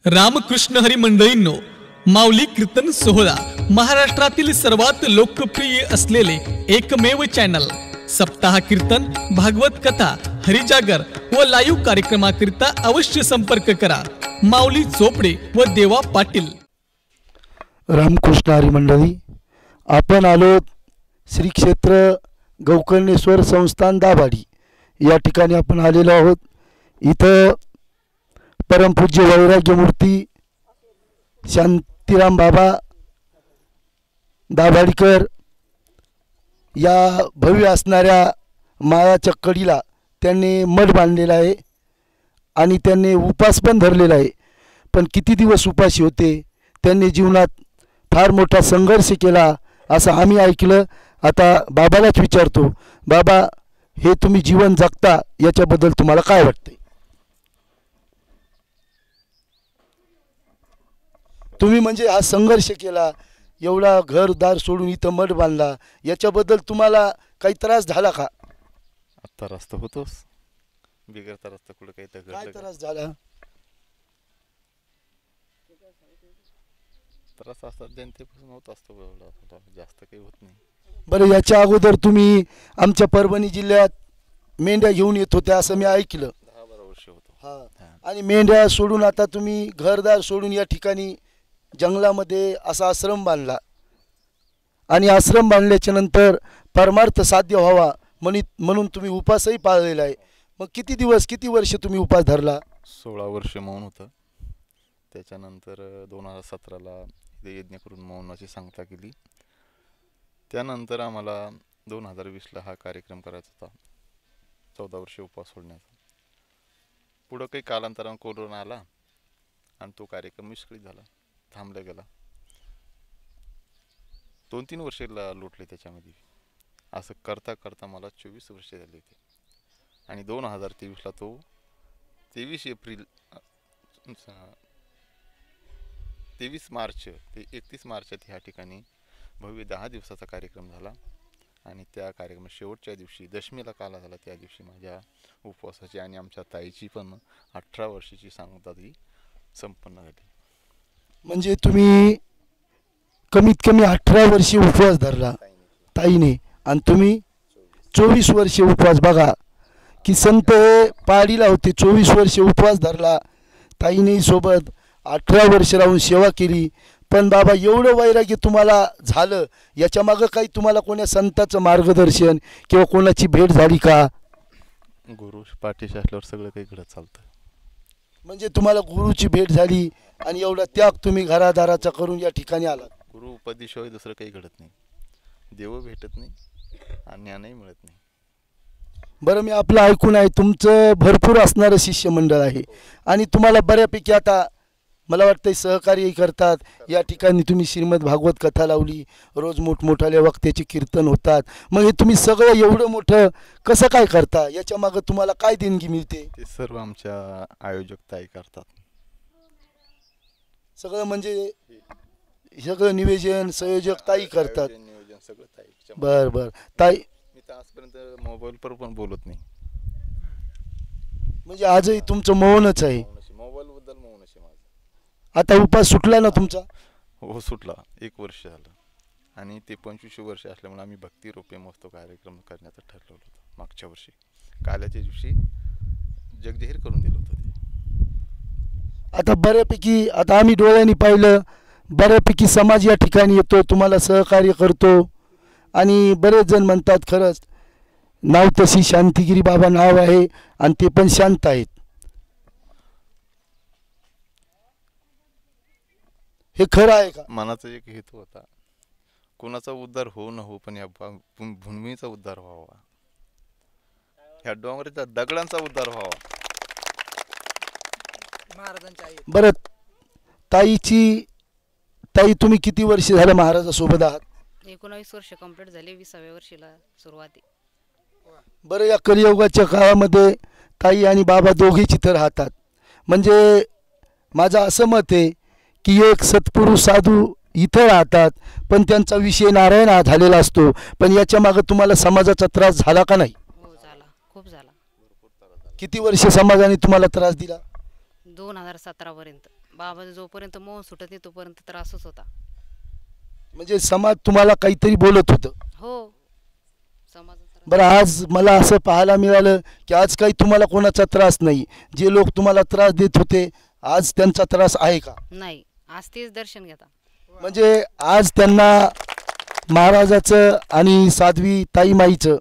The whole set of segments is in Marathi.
रामकृष्ण हरी मंडळींनो, माऊली कीर्तन सोहळा महाराष्ट्रातील सर्वात लोकप्रिय असलेले एकमेव चॅनल सप्ताह कीर्तन, भागवत कथा, हरिजागर व लाईव्ह कार्यक्रमाकरिता अवश्य संपर्क करा. माऊली चोपडे व देवा पाटील. रामकृष्ण हरी मंडळी, आपण आलो श्री क्षेत्र गोकर्णेश्वर संस्थान दाभाडी या ठिकाणी आपण आलेलो आहोत. इथं परमपूज्य वैराग्य मूर्ती शांतीराम बाबा दाभाडीकर या भव्य असणाऱ्या माळाच्या कडीला त्यांनी मठ बांधलेला आहे आणि त्यांनी उपास पण धरलेला आहे. पण किती दिवस उपाशी होते, त्यांनी जीवनात फार मोठा संघर्ष केला असं आम्ही ऐकलं. आता बाबालाच विचारतो, बाबा हे तुम्ही जीवन जगता याच्याबद्दल तुम्हाला काय वाटते? तुम्ही म्हणजे हा संघर्ष केला, एवढा घरदार सोडून इथं मठ बांधला, याच्याबद्दल तुम्हाला काही त्रास झाला का? त्रास तर होतोच, बिगर त्रास तर कुठे काही तर काय त्रास झाला? त्रास असतात जनतेपासून होत असतो, एवढा जास्त काही होत नाही. बरं, याच्या अगोदर तुम्ही आमच्या परभणी जिल्ह्यात मेंढ्या घेऊन येत होत्या असं मी ऐकलं. 10-12 वर्ष होतो. हां, आणि मेंढ्या सोडून आता तुम्ही घरदार सोडून या ठिकाणी जंगलामध्ये असा आश्रम बांधला आणि आश्रम बांधल्याच्या नंतर परमार्थ साध्य व्हावा म्हणून तुम्ही उपासही पाळलेला आहे. मग किती दिवस, किती वर्ष तुम्ही उपास धरला? 16 वर्ष मौन होतं. त्याच्यानंतर 2017ला यज्ञ करून मौनाची सांगता केली. त्यानंतर आम्हाला 2020ला हा कार्यक्रम करायचा होता, 14 वर्ष उपास सोडण्याचा. पुढं काही कालांतराने कोरोना आला आणि तो कार्यक्रम विस्कळीत झाला, थांबला गेला. 2-3 वर्ष लोटले त्याच्यामध्ये. असं करता करता मला 24 वर्ष झाले होते आणि 2023ला तो 23 मार्च ते 31 मार्चात ह्या ठिकाणी भव्य 10 दिवसाचा कार्यक्रम झाला. आणि त्या कार्यक्रम शेवटच्या दिवशी दशमीला काला झाला. त्या दिवशी माझ्या उपवासाची आणि आमच्या ताईची पण 18 वर्षाची सांगता ती संपन्न झाली. म्हणजे तुम्ही कमीत कमी 18 वर्षे उपवास धरला ताईने आणि तुम्ही 24 वर्षे उपवास. बघा की संत हे पाडीला होते, 24 वर्षे उपवास धरला ताईने सोबत, 18 वर्ष राहून सेवा केली. पण बाबा एवढं वैराग्य तुम्हाला झालं, याच्या मागं काही तुम्हाला कोण्या संताचं मार्गदर्शन किंवा कोणाची भेट झाली का? गुरु पाठीशी असल्यावर सगळं काही घडत चालतं. म्हणजे तुम्हाला गुरुची भेट झाली आणि एवढा त्याग तुम्ही घरादाराचा करून या ठिकाणी आलात. गुरु उपदेशाशिवाय दुसरं काही घडत नाही, देव भेटत नाही आणि ज्ञानही मिळत नाही. बरं, मी आपलं ऐकून आहे तुमचं भरपूर असणारं शिष्यमंडळ आहे आणि तुम्हाला बऱ्यापैकी आता मला वाटतं सहकार्य करतात. या ठिकाणी तुम्ही श्रीमद भागवत कथा लावली, रोज मोठमोठाल्या वक्त्याचे कीर्तन होतात. मग हे तुम्ही सगळं एवढं मोठं कसं काय करता? याच्या मागं तुम्हाला काय देणगी मिळते? ते सर्व आमच्या आयोजक ताई करतात. सगळं म्हणजे सगळं नियोजन संयोजक ताई करतात. नियोजन सगळं ताई. बरं बरं ताई, मी तर आजपर्यंत मोबाईलवर पण बोलत नाही. म्हणजे आजही तुमचं मौनच आहे? मोबाईलबद्दल मौनच आहे माझं. आता उपास सुटला ना तुमचा? हो, सुटला. 1 वर्ष झालं आणि ते 25 वर्ष असल्यामुळे आम्ही भक्ती रोपे महोत्सव कार्यक्रम करण्याचं ठरवलं होतं. मागच्या वर्षी काल्याच्या दिवशी जगजाहीर करून दिलं होतं ते. आता बऱ्यापैकी, आता आम्ही डोळ्यांनी पाहिलं, बऱ्यापैकी समाज या ठिकाणी येतो, तुम्हाला सहकार्य करतो आणि बरेच जण म्हणतात खरंच नाव तशी शांतिगिरी बाबा नाव आहे आणि ते पण शांत आहेत. हे खरं आहे का? मनाचा एक हेतू होता, कोणाचा उद्धार हो न हो पण या भूमीचा उद्धार व्हावा, ह्या डोंगराच्या दगडांचा उद्धार व्हावा. बरं, ताई तुम्ही किती वर्ष झालं महाराजासोबत आहात? 19 वर्ष कंप्लीट झाले, 20व्या वर्षीला सुरुवात आहे. बरं, या कलियुगाच्या काळामध्ये ताई आणि बाबा दोघेच इथं राहतात. म्हणजे माझं असं मत आहे की एक सत्पुरुष साधू इथं राहतात पण त्यांचा विषय नारायण झालेला असतो. पण याच्या मागे तुम्हाला समाजाचा त्रास झाला का नाही? हो, झाला, खूप झाला. किती वर्ष समाजाने तुम्हाला त्रास दिला? 2017 पर्यंत. बाबा जोपर्यंत मोह सुटत नाही तोपर्यंत त्रासच होता. म्हणजे समाज तुम्हाला काहीतरी बोलत होतं. हो समाजाचा त्रास. बरं, आज मला असं पाहायला मिळालं की आज काही तुम्हाला कोणाचा त्रास नाही. जे लोक तुम्हाला त्रास देत होते आज त्यांचा त्रास आहे का? नाही, आज तेच दर्शन घेता. म्हणजे आज त्यांना महाराजाचं आणि साध्वी ताईमाईचं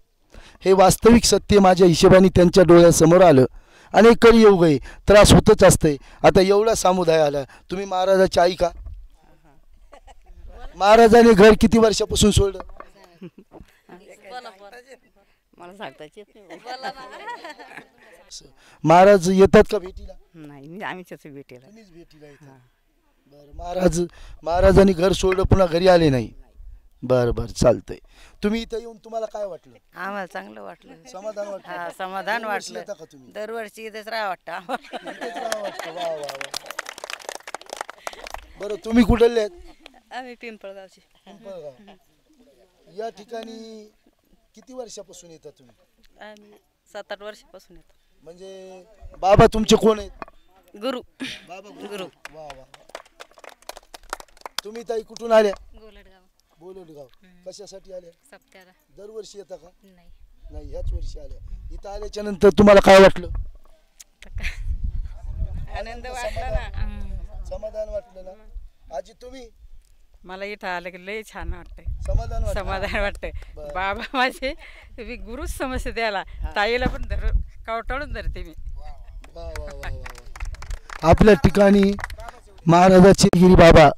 हे वास्तविक सत्य माझ्या हिशोबाने त्यांच्या डोळ्यासमोर आलं. अनेक कलियुग आहे, त्रास होतच असते. आता एवढा समुदाय आला, तुम्ही महाराजाची आई का? महाराजाने घर किती वर्षापासून सोडलं? मला सांगता येत नाही. महाराज येतात का भेटीला? नाही, मी आम्ही त्याचं भेटेला. तुम्हीच भेटीला येतात. बरं, महाराजांनी घर सोडलं पुन्हा घरी आले नाही. बरं बरं, चालतंय. तुम्ही इथं येऊन तुम्हाला काय वाटलं? आम्हाला चांगलं वाटलं. समाधान वाटलं? हा, समाधान दरवर्षी वाटलं. येता का तुम्ही? दरवर्षी इथेच राहा वाटतं आम्हाला. इथेच राहावं वाटतं. वा वा वा. बरं, तुम्ही कुठले आहेत? आम्ही पिंपळगावचे. पिंपळगाव. या ठिकाणी किती वर्षापासून येता तुम्ही? आम्ही 7-8 वर्षापासून येतो. म्हणजे बाबा तुमचे कोण आहेत? गुरु. बाबा गुरु. वा वा. तुम्ही ताई कुठून आल्या? गोलडगाव बोलवलीगाव. कशासाठी आल्या? सप्त्याला. दरवर्षी येता का? नाही, नाही, ह्याच वर्षी आल्या. इथं आल्याच्या नंतर तुम्हाला काय वाटलं? आनंद वाटला ना. समाधान वाटलं ना? आजी तुम्ही? मला इथं आलं की लय छान वाटतंय. समाधान वाटलं? समाधान वाटतंय. बरं. बाबा माझे मी गुरुच समजते त्याला. ताईला पण कवटाळून धरते मी. वा वा वा वा वा. आपल्या ठिकाणी महाराजाचे गिरी बाबा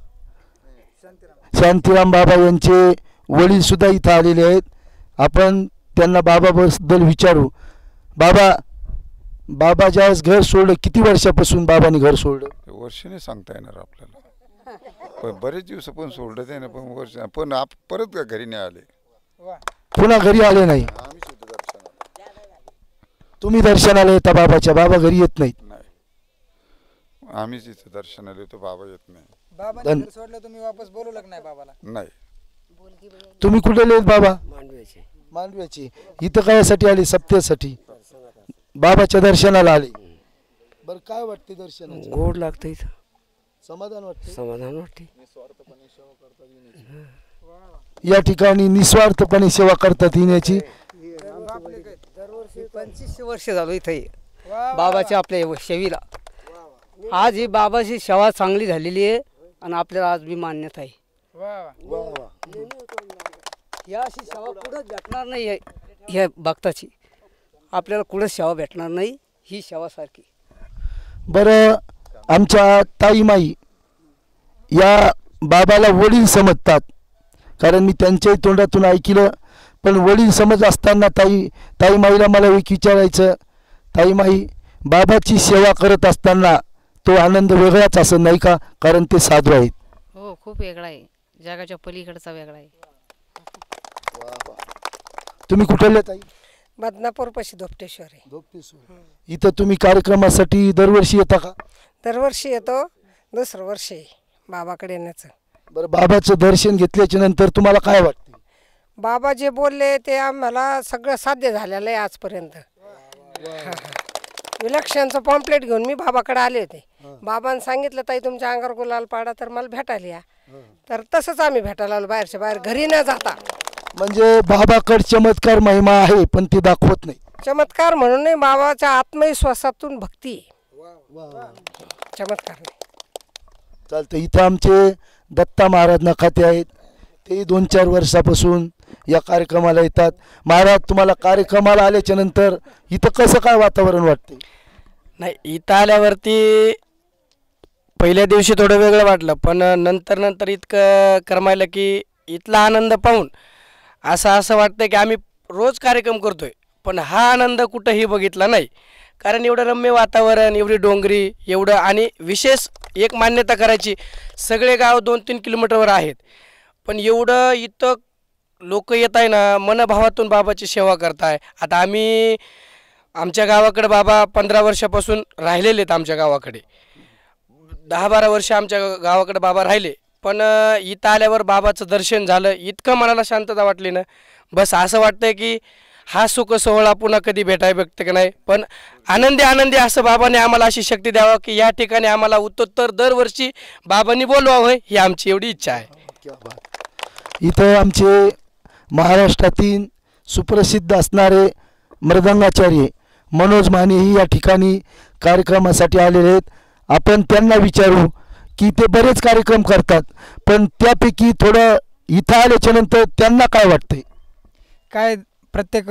शांतीराम बाबा यांचे वडील सुद्धा इथं आलेले आहेत. आपण त्यांना बाबाबद्दल विचारू. बाबा ज्यावेळेस घर सोडलं, किती वर्षापासून बाबांनी घर सोडलं? वर्षाने सांगता येणार आपल्याला, पण बरेच दिवस पण सोडलं ते ना, पण वर्ष पण परत घरी नाही आले. पुन्हा घरी आले नाही? आम्ही सुद्धा दर्शनाला. तुम्ही दर्शनाला येता बाबाच्या? बाबा घरी येत नाहीत? नाही, आम्हीच इथं दर्शनाला येतो, बाबा येत नाही. बाबांनी घर सोडलं, तुम्ही वापस बोलवलं नाही बाबाला? नाही. तुम्ही कुठे आहेत बाबा? मांडव्याचे. मांडव्याची. इथं कायासाठी आले? सप्त्यासाठी बाबाच्या दर्शनाला आले. बरं, काय वाटते दर्शनाचं? गोड लागतं इथं. समाधान वाटते? समाधान वाटते. या ठिकाणी निस्वार्थपणे सेवा करतात येण्याची. दरवर्षी 25 वर्ष झालो इथे बाबाच्या आपल्या सेवेला. आज ही बाबाची सेवा चांगली झालेली आहे आणि आपल्याला आज बी मान्यता आहे. या अशी सेवा कुठंच भेटणार नाही आहे. ह्या भक्ताची आपल्याला कुठंच सेवा भेटणार नाही ही सेवा सारखी. बरं, आमच्या ताईमाई या बाबाला वडील समजतात, कारण मी त्यांच्याही तोंडातून ऐकलं. पण वडील समज असताना ताईमाईला मला एक विचारायचं, ताईमाई बाबाची सेवा करत असताना तो आनंद वेगळाच असं नाही का? कारण ते साधू आहेत. हो खूप वेगळा आहे, जगाच्या पलीकडचा वेगळा आहे. तुम्ही कुठले ताई? बदनापूर पाशी धोपटेश्वर आहे. धोपटेश्वर. इथं तुम्ही कार्यक्रमासाठी दरवर्षी येता का? दरवर्षी येतो. दुसरं वर्ष आहे बाबाकडे येण्याचं. बरं, बाबाचं दर्शन घेतल्याच्या नंतर तुम्हाला काय वाटते? बाबा जे बोलले ते आम्हाला सगळं साध्य झालेलं आहे आजपर्यंत. इलेक्शनचं पॉम्पलेट घेऊन मी बाबाकडे आले होते. बाबांनी सांगितलं ताई तुमच्या अंगावर गुलाल पाडा तर मला भेटायला या. तर तसंच आम्ही भेटायला आलो, बाहेरच्या बाहेर, घरी न जाता. म्हणजे बाबाकडे चमत्कार महिमा आहे पण ते दाखवत नाही. चमत्कार म्हणून नाही, बाबाच्या आत्मविश्वासातून भक्ती आहे, चमत्कार नाही. चालतं. इथं आमचे दत्ता महाराज नखाते आहेत. ते 2-4 वर्षापासून या कार्यक्रमाला येतात. महाराज, तुम्हाला कार्यक्रमाला आल्याच्या नंतर इथं कसं काय वातावरण वाटते? नाही, इथं आल्यावरती पहिल्या दिवशी थोडं वेगळं वाटलं, पण नंतर इतकं करमायलं की इथला आनंद पाहून असं वाटतं की आम्ही रोज कार्यक्रम करतोय, पण हा आनंद कुठंही बघितला नाही. कारण एवढं रम्य वातावरण, एवढी डोंगरी, एवढं, आणि विशेष एक मान्यता करायची, सगळे गाव 2-3 किलोमीटरवर आहेत, पण एवढं इथं लोक येत आहे ना, मनभावातून बाबाची सेवा करताय. आता आम्ही आमच्या गावाकडे बाबा 15 वर्षापासून राहिलेले आहेत. आमच्या गावाकडे 10-12 वर्ष आमच्या गावाकडे बाबा राहिले, पण इथं आल्यावर बाबाचं दर्शन झालं, इतकं मनाला शांतता वाटली ना, बस असं वाटतंय की हा सुख सोहळा पुन्हा कधी भेटायला भेटतं की नाही, पण आनंदी आनंदी असं बाबाने आम्हाला अशी शक्ती द्यावं की या ठिकाणी आम्हाला उत्तरोत्तर दरवर्षी बाबांनी बोलवावं ही आमची एवढी इच्छा आहे. इथं आमचे महाराष्ट्रातील सुप्रसिद्ध असणारे मृदंगाचार्य मनोज मानेही या ठिकाणी कार्यक्रमासाठी आलेले आहेत. आपण त्यांना विचारू की ते बरेच कार्यक्रम करतात, पण त्यापैकी थोडं इथं आल्याच्या नंतर त्यांना काय वाटते? काय प्रत्येक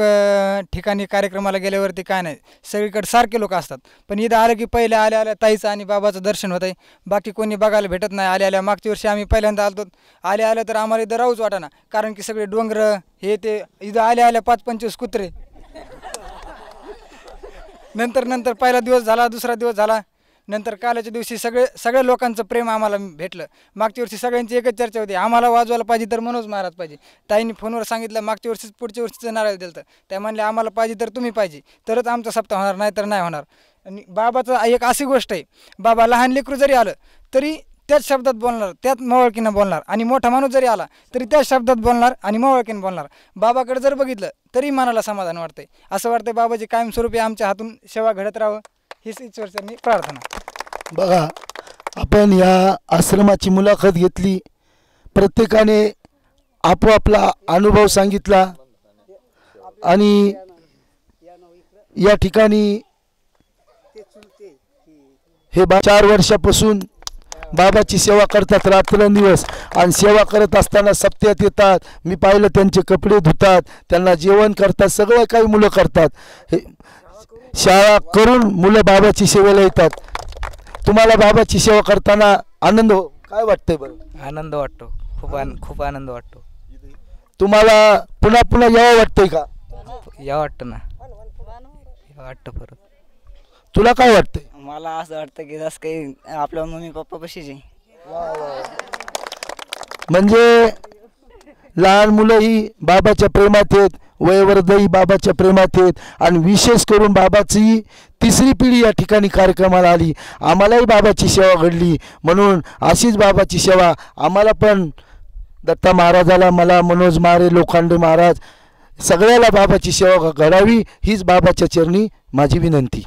ठिकाणी कार्यक्रमाला गेल्यावरती काय नाही, सगळीकडे सारखे लोक असतात, पण इथं आलं की पहिले आल्या आल्या ताईचं आणि बाबाचं दर्शन होतं आहे. बाकी कोणी बघायला भेटत नाही. आल्या आल्या मागच्या वर्षी आम्ही पहिल्यांदा आलतो, आल्या आल्या तर आम्हाला इथं राहूच वाटाना, कारण की सगळे डोंगर हे ते, इथं आल्या आल्या 5-25 कुत्रे. नंतर पहिला दिवस झाला, दुसरा दिवस झाला, नंतर कालाच्या दिवशी सगळ्या लोकांचं प्रेम आम्हाला भेटलं. मागच्या वर्षी सगळ्यांची एकच चर्चा होती, आम्हाला वाजवायला पाहिजे तर मनोज महाराज पाहिजे. ताईंनी फोनवर सांगितलं मागच्या वर्षीच पुढच्या वर्षीचं नारळ दिलं, त्या म्हणले आम्हाला पाहिजे तर तुम्ही पाहिजे, तरच आमचा सप्ताह होणार, नाही तर नाही होणार. आणि बाबाचं एक अशी गोष्ट आहे, बाबा लहान लेकरू जरी आलं तरी त्याच शब्दात बोलणार, त्याच मवळकीनं बोलणार, आणि मोठा माणूस जरी आला तरी त्याच शब्दात बोलणार आणि मवळकीनं बोलणार. बाबाकडे जर बघितलं तरी मनाला समाधान वाटतंय. असं वाटतंय बाबाची कायमस्वरूपी आमच्या हातून सेवा घडत राहावं हीच ईश्वरचरणी प्रार्थना. बघा, आपण या आश्रमाची मुलाखत घेतली, प्रत्येकाने आपोआपला अनुभव सांगितला, आणि या ठिकाणी हे 4 वर्षापासून बाबाची सेवा करतात रात्रंदिवस, आणि सेवा करत असताना सप्त्यात येतात. मी पाहिलं त्यांचे कपडे धुतात, त्यांना जेवण करतात, सगळं काही मुलं करतात. हे शाळा करून मुलं बाबाची सेवेला येतात. तुम्हाला बाबाची सेवा करताना आनंद काय वाटतंय? बरं, आनंद वाटतो, खूप आनंद वाटतो. तुम्हाला पुन्हा पुन्हा यावं वाटतंय का? या वाटतं ना, वाटतं परत. तुला काय वाटतंय? मला असं वाटतं की जसं काही आपल्या मम्मी पप्पा कशीच आहे. म्हणजे लहान मुलंही बाबाच्या प्रेमात आहेत, वयोवृद्धही बाबाच्या प्रेमात आहेत, आणि विशेष करून बाबाची 3री पिढी या ठिकाणी कार्यक्रमाला आली. आम्हालाही बाबाची सेवा घडली, म्हणून अशीच बाबाची सेवा आम्हाला पण, दत्ता महाराजाला, मला, मनोज मारे, लोखंडे महाराज, सगळ्याला बाबाची सेवा घडावी हीच बाबाच्या चरणी माझी विनंती.